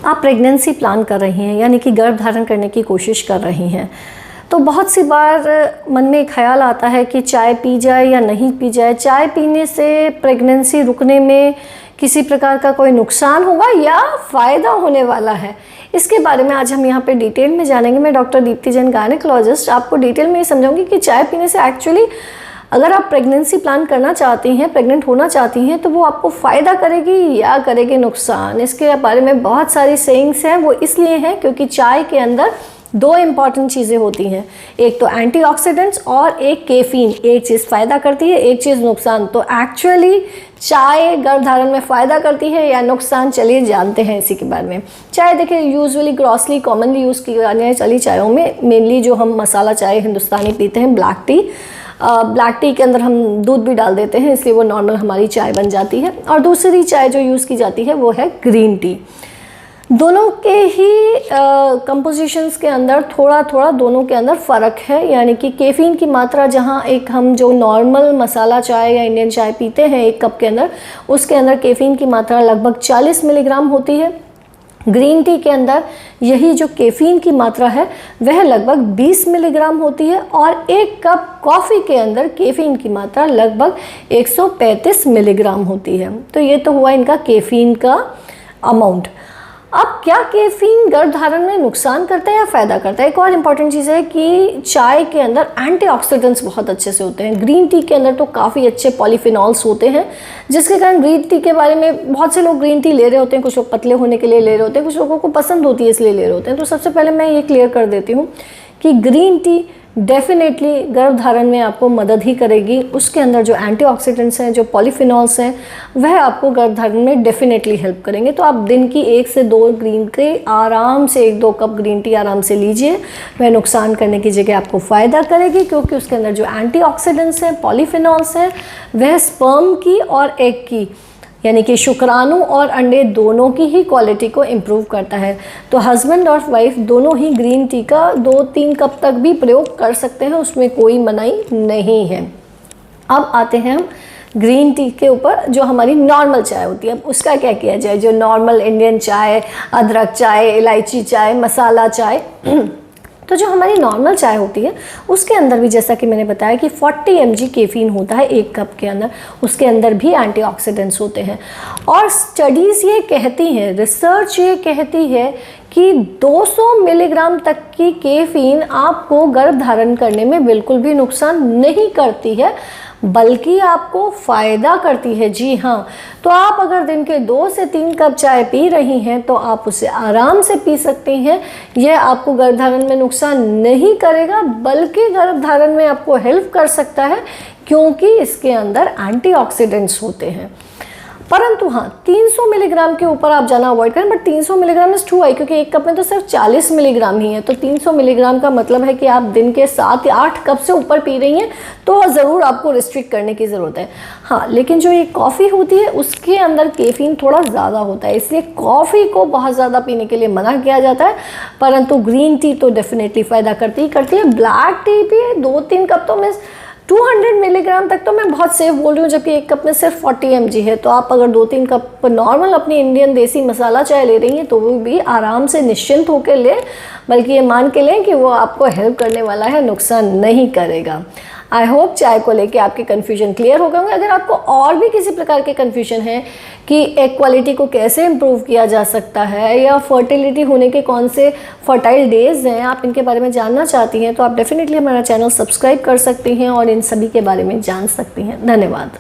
आप pregnancy plan कर रही हैं, यानी कि गर्भ धारण करने की कोशिश कर रही हैं, तो बहुत सी बार मन में ख्याल आता है कि चाय पी जाए या नहीं पी जाए। चाय पीने से प्रेगनेंसी रुकने में किसी प्रकार का कोई नुकसान होगा या फ़ायदा होने वाला है, इसके बारे में आज हम यहाँ पे डिटेल में जानेंगे। मैं डॉक्टर दीप्ति जैन, गायनेकोलॉजिस्ट, आपको डिटेल में ये समझाऊंगी कि चाय पीने से एक्चुअली अगर आप प्रेगनेंसी प्लान करना चाहती हैं, प्रेग्नेंट होना चाहती हैं, तो वो आपको फ़ायदा करेगी या करेगी नुकसान। इसके बारे में बहुत सारी सेइंग्स हैं। वो इसलिए हैं क्योंकि चाय के अंदर दो इम्पॉर्टेंट चीज़ें होती हैं, एक तो एंटीऑक्सीडेंट्स और एक कैफीन। एक चीज़ फ़ायदा करती है, एक चीज़ नुकसान। तो एक्चुअली चाय गर्भधारण में फ़ायदा करती है या नुकसान, चलिए जानते हैं इसी के बारे में। चाय देखिए यूजुअली ग्रॉसली कॉमनली यूज़ की जाने वाली चायों में मेनली जो हम मसाला चाय हिंदुस्तानी पीते हैं, ब्लैक टी। ब्लैक टी के अंदर हम दूध भी डाल देते हैं, इसलिए वो नॉर्मल हमारी चाय बन जाती है। और दूसरी चाय जो यूज़ की जाती है वो है ग्रीन टी। दोनों के ही कंपोजिशंस के अंदर थोड़ा थोड़ा दोनों के अंदर फ़र्क है, यानी कि कैफीन की मात्रा जहां एक हम जो नॉर्मल मसाला चाय या इंडियन चाय पीते हैं एक कप के अंदर, उसके अंदर कैफीन की मात्रा लगभग 40 मिलीग्राम होती है। ग्रीन टी के अंदर यही जो कैफीन की मात्रा है वह लगभग 20 मिलीग्राम होती है और एक कप कॉफ़ी के अंदर कैफीन की मात्रा लगभग 135 मिलीग्राम होती है। तो ये तो हुआ इनका कैफीन का अमाउंट। अब क्या कैफीन गर्भधारण में नुकसान करता है या फ़ायदा करता है? एक और इम्पॉर्टेंट चीज़ है कि चाय के अंदर एंटीऑक्सीडेंट्स बहुत अच्छे से होते हैं। ग्रीन टी के अंदर तो काफ़ी अच्छे पॉलीफिनॉल्स होते हैं, जिसके कारण ग्रीन टी के बारे में बहुत से लोग ग्रीन टी ले रहे होते हैं। कुछ लोग पतले होने के लिए ले रहे होते हैं, कुछ लोगों को पसंद होती है इसलिए ले रहे होते हैं। तो सबसे पहले मैं ये क्लियर कर देती हूँ कि ग्रीन टी डेफिनेटली गर्भधारण में आपको मदद ही करेगी। उसके अंदर जो एंटीऑक्सीडेंट्स हैं, जो पॉलीफिनॉल्स हैं, वह आपको गर्भधारण में डेफिनेटली हेल्प करेंगे। तो आप दिन की 1 से 2 ग्रीन टी आराम से 1-2 कप ग्रीन टी आराम से लीजिए। वह नुकसान करने की जगह आपको फ़ायदा करेगी, क्योंकि उसके अंदर जो एंटीऑक्सीडेंट्स हैं, पॉलीफिनॉल्स हैं, वह स्पर्म की और एग की, यानी कि शुक्राणु और अंडे दोनों की ही क्वालिटी को इम्प्रूव करता है। तो हस्बैंड और वाइफ दोनों ही ग्रीन टी का 2-3 कप तक भी प्रयोग कर सकते हैं, उसमें कोई मनाही नहीं है। अब आते हैं हम ग्रीन टी के ऊपर। जो हमारी नॉर्मल चाय होती है, अब उसका क्या किया जाए? जो नॉर्मल इंडियन चाय, अदरक चाय, इलायची चाय, मसाला चाय तो जो हमारी नॉर्मल चाय होती है उसके अंदर भी जैसा कि मैंने बताया कि 40 mg कैफीन होता है एक कप के अंदर। उसके अंदर भी एंटीऑक्सीडेंट्स होते हैं और स्टडीज़ ये कहती हैं, रिसर्च ये कहती है कि 200 मिलीग्राम तक की कैफीन आपको गर्भ धारण करने में बिल्कुल भी नुकसान नहीं करती है, बल्कि आपको फ़ायदा करती है। जी हाँ, तो आप अगर दिन के 2 से 3 कप चाय पी रही हैं तो आप उसे आराम से पी सकती हैं। यह आपको गर्भधारण में नुकसान नहीं करेगा, बल्कि गर्भधारण में आपको हेल्प कर सकता है, क्योंकि इसके अंदर एंटीऑक्सीडेंट्स होते हैं। परंतु हाँ, 300 मिलीग्राम के ऊपर आप जाना अवॉइड करें। But 300 milligram is too high, क्योंकि एक कप में तो सिर्फ 40 मिलीग्राम ही है। तो 300 मिलीग्राम का मतलब है कि आप दिन के 7 या 8 कप से ऊपर पी रही हैं, तो ज़रूर आपको रिस्ट्रिक्ट करने की ज़रूरत है। हाँ, लेकिन जो ये कॉफ़ी होती है उसके अंदर कैफीन थोड़ा ज़्यादा होता है, इसलिए कॉफ़ी को बहुत ज़्यादा पीने के लिए मना किया जाता है। परंतु ग्रीन टी तो डेफिनेटली फ़ायदा करती ही करती है। ब्लैक टी पिए 2-3 कप, तो मैं 200 मिलीग्राम तक तो मैं बहुत सेफ बोल रही हूँ, जबकि एक कप में सिर्फ 40 mg है। तो आप अगर 2-3 कप नॉर्मल अपनी इंडियन देसी मसाला चाय ले रही हैं तो वो भी आराम से निश्चिंत होकर लें, बल्कि ये मान के लें कि वो आपको हेल्प करने वाला है, नुकसान नहीं करेगा। आई होप चाय को लेके आपके कन्फ्यूजन क्लियर हो गए होंगे। अगर आपको और भी किसी प्रकार के कन्फ्यूजन है कि एग क्वालिटी को कैसे इम्प्रूव किया जा सकता है या फर्टिलिटी होने के कौन से फर्टाइल डेज हैं, आप इनके बारे में जानना चाहती हैं, तो आप डेफिनेटली हमारा चैनल सब्सक्राइब कर सकती हैं और इन सभी के बारे में जान सकती हैं। धन्यवाद।